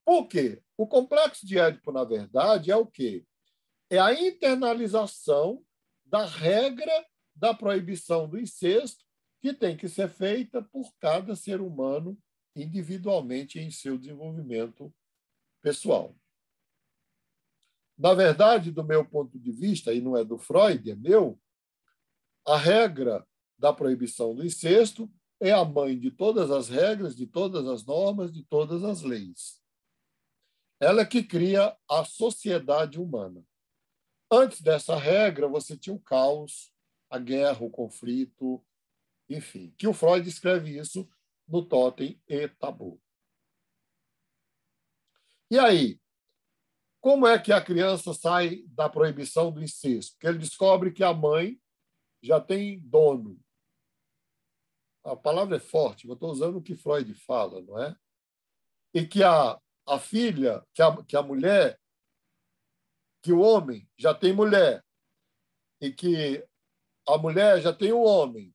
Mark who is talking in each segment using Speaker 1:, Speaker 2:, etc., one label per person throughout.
Speaker 1: Por quê? O complexo de Édipo, na verdade, é o quê? É a internalização da regra da proibição do incesto, que tem que ser feita por cada ser humano individualmente em seu desenvolvimento pessoal. Na verdade, do meu ponto de vista, e não é do Freud, é meu, a regra da proibição do incesto é a mãe de todas as regras, de todas as normas, de todas as leis. Ela é que cria a sociedade humana. Antes dessa regra, você tinha o caos, a guerra, o conflito, enfim, que o Freud escreve isso no Totem e Tabu. E aí, como é que a criança sai da proibição do incesto? Porque ele descobre que a mãe já tem dono. A palavra é forte, mas estou usando o que Freud fala, não é? E que a filha, que a mulher, que o homem já tem mulher, e que a mulher já tem um homem.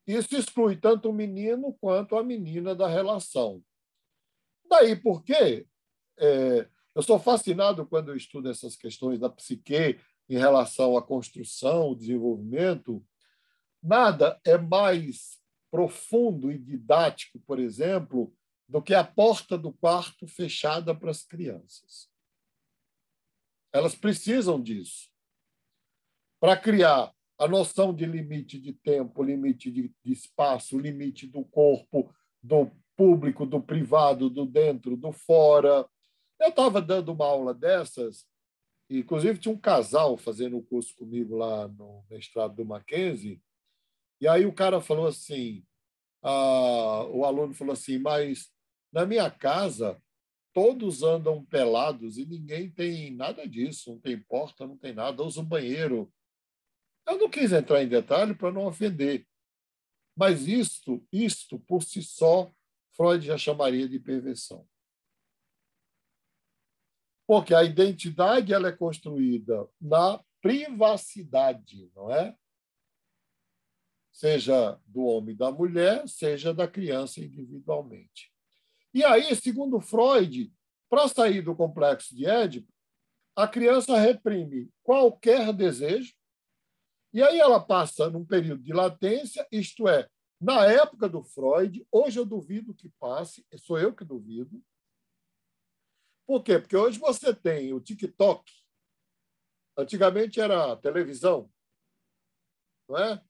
Speaker 1: Isso exclui tanto o menino quanto a menina da relação. Daí porque eu sou fascinado quando eu estudo essas questões da psique em relação à construção, o desenvolvimento. Nada é mais profundo e didático, por exemplo, do que a porta do quarto fechada para as crianças. Elas precisam disso para criar a noção de limite de tempo, limite de espaço, limite do corpo, do público, do privado, do dentro, do fora. Eu estava dando uma aula dessas, e, inclusive tinha um casal fazendo um curso comigo lá no mestrado do Mackenzie, e aí o cara falou assim, o aluno falou assim, mas na minha casa todos andam pelados e ninguém tem nada disso, não tem porta, não tem nada, usa o banheiro. Eu não quis entrar em detalhe para não ofender, mas isto por si só, Freud já chamaria de perversão. Porque a identidade ela é construída na privacidade, não é? Seja do homem e da mulher, seja da criança individualmente. E aí, segundo Freud, para sair do complexo de Édipo, a criança reprime qualquer desejo, e aí ela passa num período de latência, isto é, na época do Freud, hoje eu duvido que passe, sou eu que duvido. Por quê? Porque hoje você tem o TikTok, antigamente era a televisão, não é?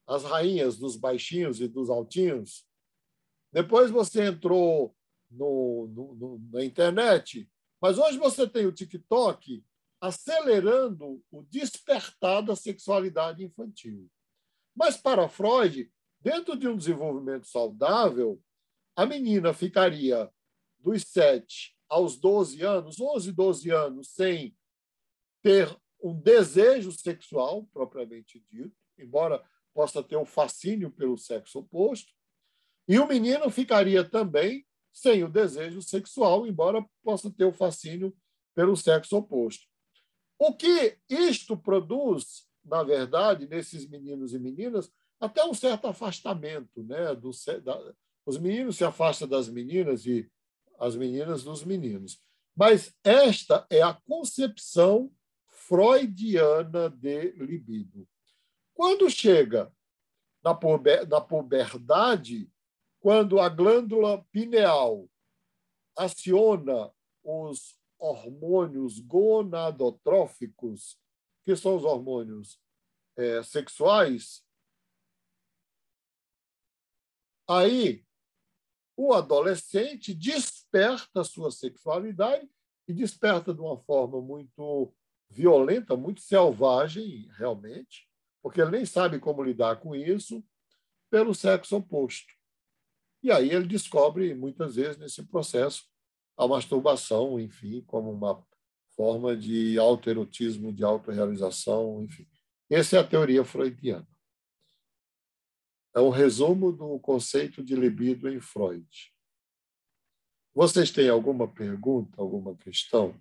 Speaker 1: As rainhas dos baixinhos e dos altinhos. Depois você entrou na internet, mas hoje você tem o TikTok acelerando o despertar da sexualidade infantil. Mas para Freud, dentro de um desenvolvimento saudável, a menina ficaria dos 7 aos 12 anos, 11, 12 anos, sem ter um desejo sexual, propriamente dito, embora possa ter um fascínio pelo sexo oposto, e o menino ficaria também sem o desejo sexual, embora possa ter o fascínio pelo sexo oposto. O que isto produz, na verdade, nesses meninos e meninas, até um certo afastamento, né? Os meninos se afastam das meninas e as meninas dos meninos. Mas esta é a concepção freudiana de libido. Quando chega na puberdade, quando a glândula pineal aciona os hormônios gonadotróficos, que são os hormônios sexuais, aí o adolescente desperta a sua sexualidade e desperta de uma forma muito violenta, muito selvagem, realmente, porque ele nem sabe como lidar com isso, pelo sexo oposto. E aí ele descobre, muitas vezes, nesse processo, a masturbação, enfim, como uma forma de autoerotismo, de autorrealização, enfim. Essa é a teoria freudiana. É um resumo do conceito de libido em Freud. Vocês têm alguma pergunta, alguma questão?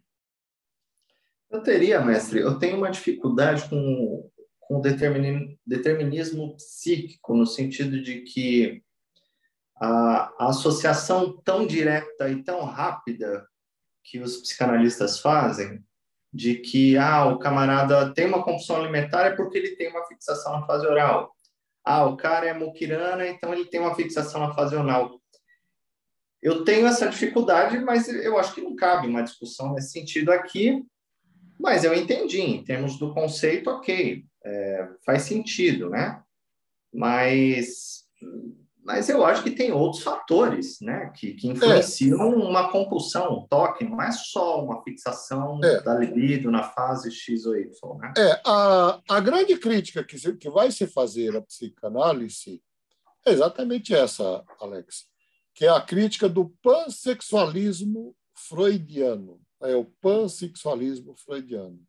Speaker 2: Eu teria, mestre. Eu tenho uma dificuldade com o determinismo psíquico, no sentido de que a associação tão direta e tão rápida que os psicanalistas fazem, de que o camarada tem uma compulsão alimentar é porque ele tem uma fixação na fase oral. O cara é muquirana, então ele tem uma fixação na fase anal. Eu tenho essa dificuldade, mas eu acho que não cabe uma discussão nesse sentido aqui, mas eu entendi, em termos do conceito, ok, faz sentido, né? Mas eu acho que tem outros fatores, né, que influenciam uma compulsão, um toque, não é só uma fixação da libido na fase X ou Y, né?
Speaker 1: A grande crítica que vai se fazer à psicanálise é exatamente essa, Alex, que é a crítica do pansexualismo freudiano. É o pansexualismo freudiano.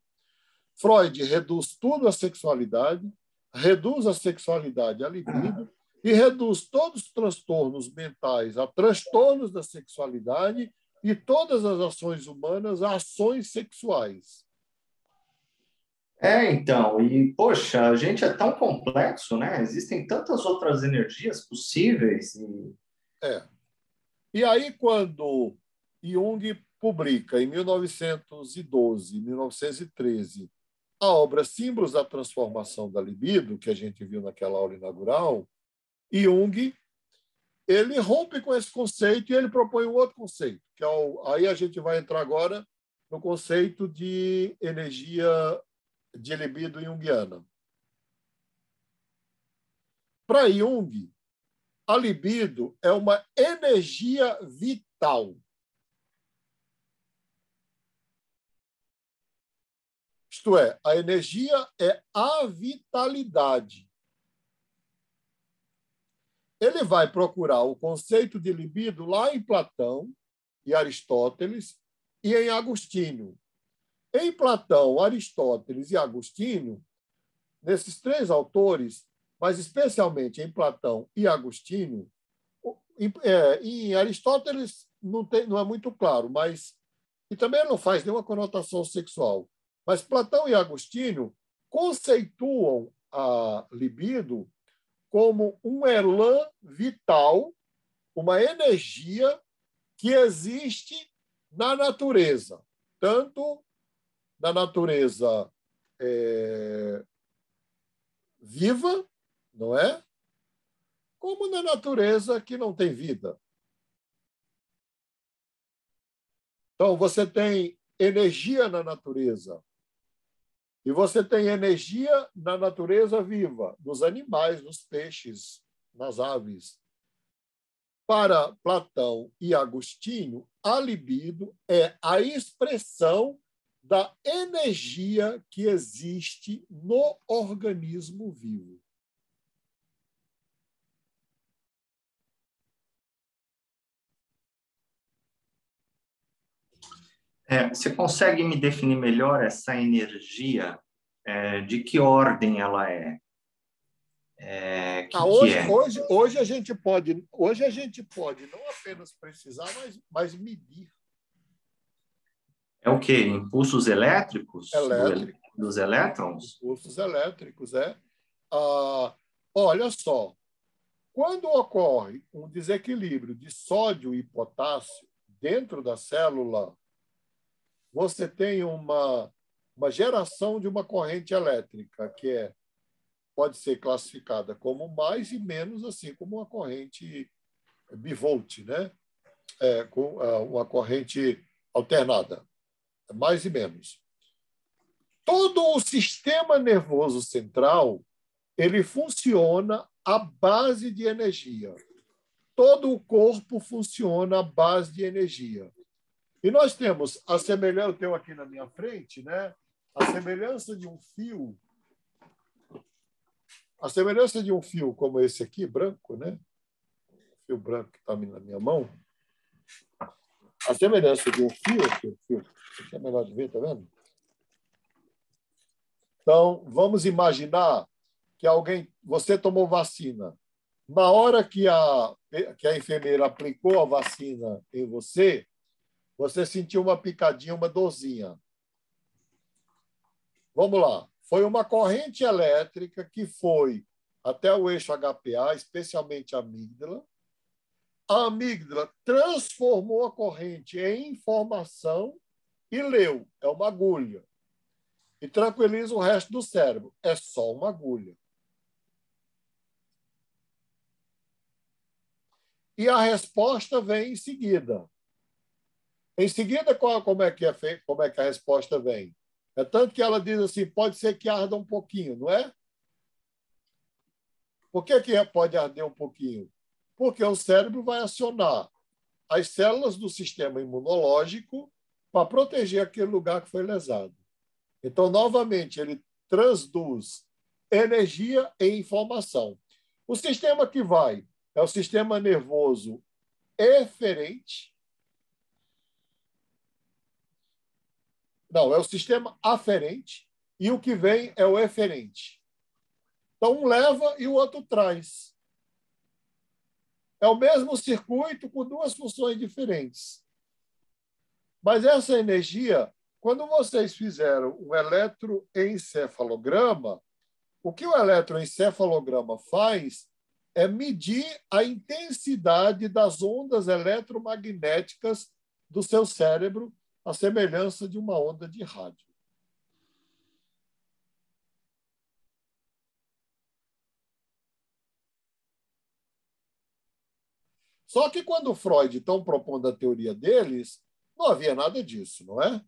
Speaker 1: Freud reduz tudo à sexualidade, reduz a sexualidade à libido e reduz todos os transtornos mentais a transtornos da sexualidade e todas as ações humanas a ações sexuais.
Speaker 2: Então, e, poxa, a gente é tão complexo, né? Existem tantas outras energias possíveis.
Speaker 1: E aí, quando Jung publica, em 1912, 1913, a obra Símbolos da Transformação da Libido, que a gente viu naquela aula inaugural, Jung ele rompe com esse conceito e ele propõe um outro conceito, que aí a gente vai entrar agora no conceito de energia de libido junguiana. Para Jung, a libido é uma energia vital. Isto é, a energia é a vitalidade. Ele vai procurar o conceito de libido lá em Platão e Aristóteles e em Agostinho. Em Platão, Aristóteles e Agostinho, nesses três autores, mas especialmente em Platão e Agostinho, em Aristóteles não é muito claro, mas e também não faz nenhuma conotação sexual. Mas Platão e Agostinho conceituam a libido como um elan vital, uma energia que existe na natureza, tanto na natureza viva, não é? Como na natureza que não tem vida. Então, você tem energia na natureza. E você tem energia na natureza viva, nos animais, nos peixes, nas aves. Para Platão e Agostinho, a libido é a expressão da energia que existe no organismo vivo.
Speaker 2: Você consegue me definir melhor essa energia? De que ordem ela é?
Speaker 1: Hoje a gente pode não apenas precisar, mas medir.
Speaker 2: É o quê? Impulsos elétricos? Dos elétrons?
Speaker 1: Impulsos elétricos, olha só, quando ocorre um desequilíbrio de sódio e potássio dentro da célula, você tem uma geração de uma corrente elétrica que pode ser classificada como mais e menos, assim como uma corrente bivolt, né? Com uma corrente alternada, mais e menos. Todo o sistema nervoso central ele funciona à base de energia. Todo o corpo funciona à base de energia. E nós temos a semelhança, eu tenho aqui na minha frente, né? A semelhança de um fio como esse aqui, branco, né? O fio branco que está na minha mão. A semelhança de um fio, é melhor de ver, tá vendo? Então, vamos imaginar que você tomou vacina. Na hora que a enfermeira aplicou a vacina em você, você sentiu uma picadinha, uma dorzinha. Vamos lá. Foi uma corrente elétrica que foi até o eixo HPA, especialmente a amígdala, A amígdala transformou a corrente em informação e leu. É uma agulha. E tranquiliza o resto do cérebro. É só uma agulha. E a resposta vem em seguida. Em seguida, como é que é feito, como é que a resposta vem? É tanto que ela diz assim, pode ser que arda um pouquinho, não é? Por que pode arder um pouquinho? Porque o cérebro vai acionar as células do sistema imunológico para proteger aquele lugar que foi lesado. Então, novamente, ele transduz energia e informação. O sistema que vai é o sistema nervoso eferente. Não, é o sistema aferente e o que vem é o eferente. Então, um leva e o outro traz. É o mesmo circuito com duas funções diferentes. Mas essa energia, quando vocês fizeram um eletroencefalograma, o que o eletroencefalograma faz é medir a intensidade das ondas eletromagnéticas do seu cérebro, à semelhança de uma onda de rádio. Só que quando o Freud estão propondo a teoria deles, não havia nada disso, não é?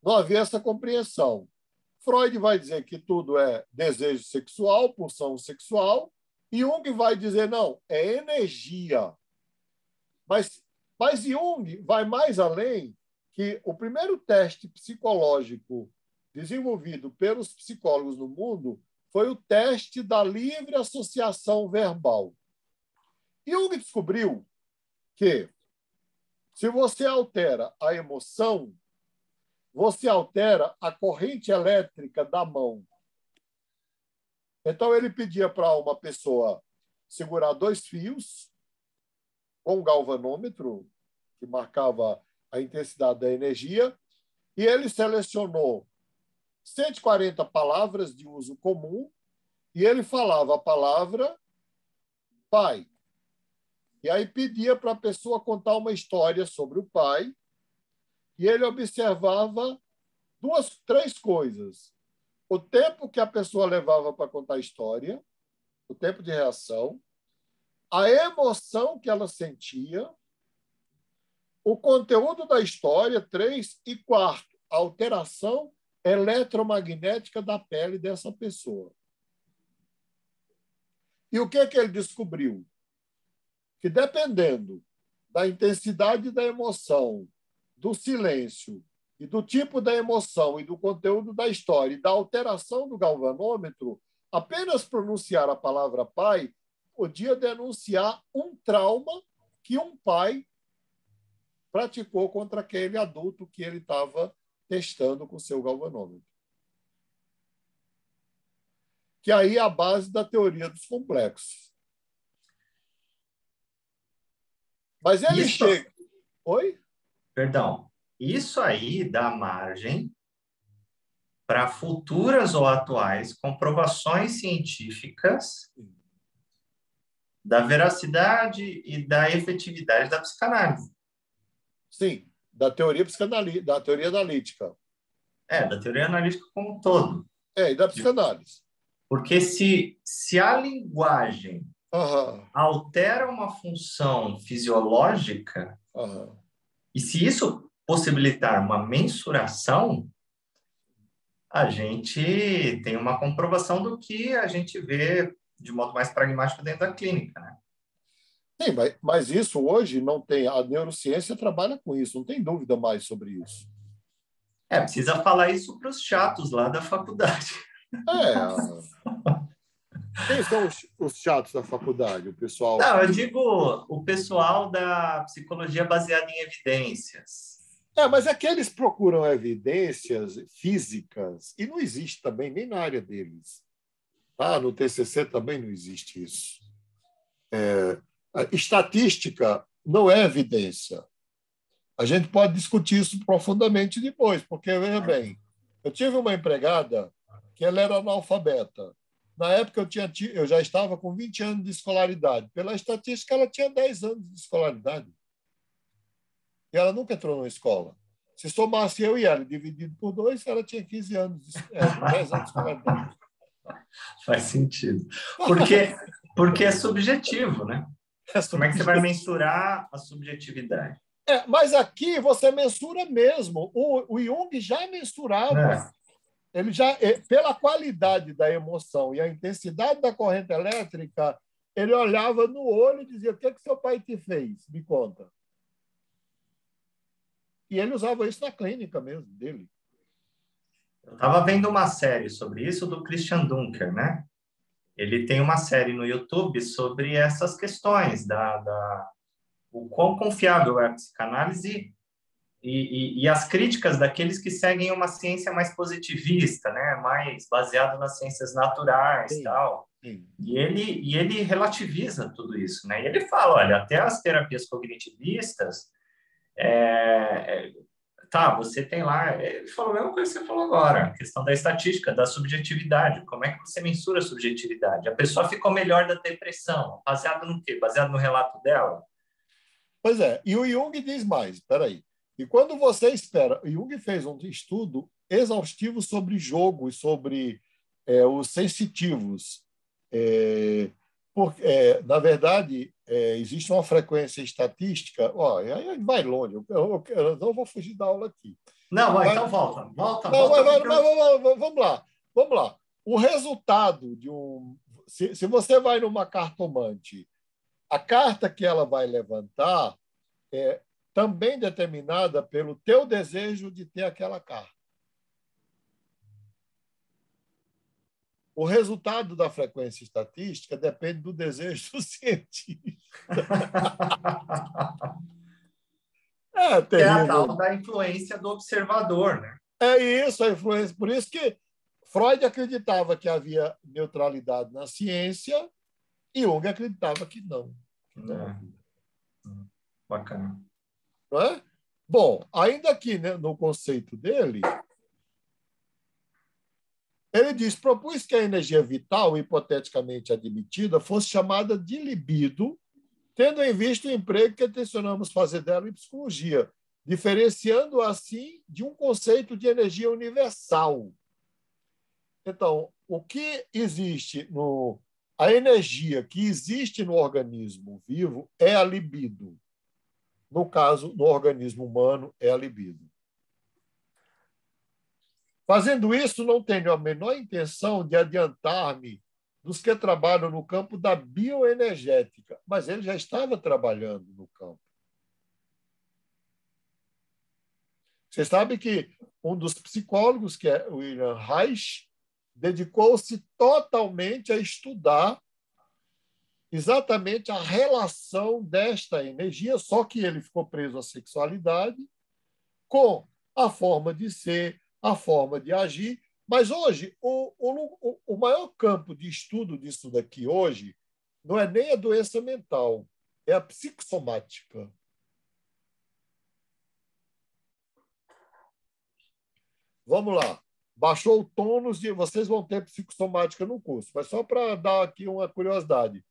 Speaker 1: Não havia essa compreensão. Freud vai dizer que tudo é desejo sexual, pulsão sexual, e Jung vai dizer, não, é energia. Mas Jung vai mais além, que o primeiro teste psicológico desenvolvido pelos psicólogos no mundo foi o teste da livre associação verbal. Jung descobriu que, se você altera a emoção, você altera a corrente elétrica da mão. Então, ele pedia para uma pessoa segurar 2 fios com um galvanômetro, que marcava a intensidade da energia, e ele selecionou 140 palavras de uso comum, e ele falava a palavra pai. E aí pedia para a pessoa contar uma história sobre o pai, e ele observava 3 coisas. O tempo que a pessoa levava para contar a história, o tempo de reação, a emoção que ela sentia, o conteúdo da história, 3, e 4, a alteração eletromagnética da pele dessa pessoa. E o que ele descobriu? Que dependendo da intensidade da emoção, do silêncio, e do tipo da emoção e do conteúdo da história e da alteração do galvanômetro, apenas pronunciar a palavra pai podia denunciar um trauma que um pai praticou contra aquele adulto que ele estava testando com seu galvanômetro. Que aí é a base da teoria dos complexos. Mas ele chega... Oi?
Speaker 2: Perdão. Isso aí dá margem para futuras ou atuais comprovações científicas da veracidade e da efetividade da psicanálise.
Speaker 1: Sim, da teoria da teoria analítica.
Speaker 2: Da teoria analítica como um todo.
Speaker 1: E da psicanálise.
Speaker 2: Porque se a linguagem altera uma função fisiológica, e se isso possibilitar uma mensuração, a gente tem uma comprovação do que a gente vê de modo mais pragmático dentro da clínica, né?
Speaker 1: Sim, mas isso hoje não tem... A neurociência trabalha com isso, não tem dúvida mais sobre isso.
Speaker 2: Precisa falar isso para os chatos lá da faculdade.
Speaker 1: Quem são os chatos da faculdade, o pessoal?
Speaker 2: Não, eu digo o pessoal da psicologia baseada em evidências.
Speaker 1: Mas é que eles procuram evidências físicas e não existe também nem na área deles. No TCC também não existe isso. A estatística não é evidência. A gente pode discutir isso profundamente depois, porque, veja bem, eu tive uma empregada que ela era analfabeta. Na época, eu já estava com 20 anos de escolaridade. Pela estatística, ela tinha 10 anos de escolaridade. E ela nunca entrou numa escola. Se somasse eu e ela, dividido por 2, ela tinha 15 anos, 10 anos de escolaridade.
Speaker 2: Faz sentido. Porque é subjetivo, né? Como é que você vai mensurar a subjetividade?
Speaker 1: Mas aqui você mensura mesmo. O Jung já mensurava. Ele já, pela qualidade da emoção e a intensidade da corrente elétrica, ele olhava no olho e dizia: o que seu pai te fez? Me conta. E ele usava isso na clínica mesmo dele.
Speaker 2: Eu estava vendo uma série sobre isso do Christian Dunker, né? Ele tem uma série no YouTube sobre essas questões o quão confiável é a psicanálise e as críticas daqueles que seguem uma ciência mais positivista, né? Mais baseada nas ciências naturais,
Speaker 1: Sim,
Speaker 2: tal.
Speaker 1: sim.
Speaker 2: E ele relativiza tudo isso, né? E ele fala, olha, até as terapias cognitivistas, você tem lá, ele falou a mesma coisa que você falou agora, a questão da estatística, da subjetividade, como é que você mensura a subjetividade? A pessoa ficou melhor da depressão, baseado no quê? Baseado no relato dela?
Speaker 1: Pois é, e o Jung diz mais, espera aí. E quando você espera, o Jung fez um estudo exaustivo sobre jogo e sobre os sensitivos. Na verdade, existe uma frequência estatística. Aí vai longe, eu não vou fugir da aula aqui.
Speaker 2: Não, então volta.
Speaker 1: Vamos lá. Vamos lá. O resultado de um. Se você vai numa cartomante, a carta que ela vai levantar é também determinada pelo teu desejo de ter aquela carta. O resultado da frequência estatística depende do desejo do cientista. É terrível.
Speaker 2: É a tal da influência do observador, né?
Speaker 1: É isso, a influência. Por isso que Freud acreditava que havia neutralidade na ciência e Jung acreditava que não.
Speaker 2: Bacana.
Speaker 1: Não é? Bom, ainda aqui, né, no conceito dele, ele diz: propus que a energia vital, hipoteticamente admitida, fosse chamada de libido, tendo em vista o emprego que intencionamos fazer dela em psicologia, diferenciando assim de um conceito de energia universal. Então, o que existe a energia que existe no organismo vivo é a libido. No caso, no organismo humano, é a libido. Fazendo isso, não tenho a menor intenção de adiantar-me dos que trabalham no campo da bioenergética, mas ele já estava trabalhando no campo. Você sabe que um dos psicólogos, que é William Reich, dedicou-se totalmente a estudar exatamente a relação desta energia, só que ele ficou preso à sexualidade, com a forma de ser, a forma de agir. Mas hoje, o maior campo de estudo disso daqui hoje não é nem a doença mental, é a psicossomática. Vamos lá. Baixou o tônus e vocês vão ter psicossomática no curso, mas só para dar aqui uma curiosidade.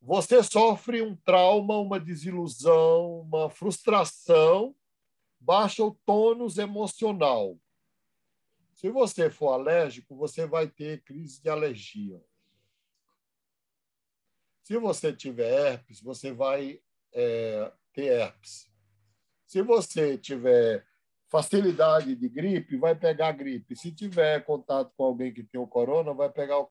Speaker 1: Você sofre um trauma, uma desilusão, uma frustração, baixa o tônus emocional. Se você for alérgico, você vai ter crise de alergia. Se você tiver herpes, você vai ter herpes. Se você tiver facilidade de gripe, vai pegar gripe. Se tiver contato com alguém que tem o corona, vai pegar o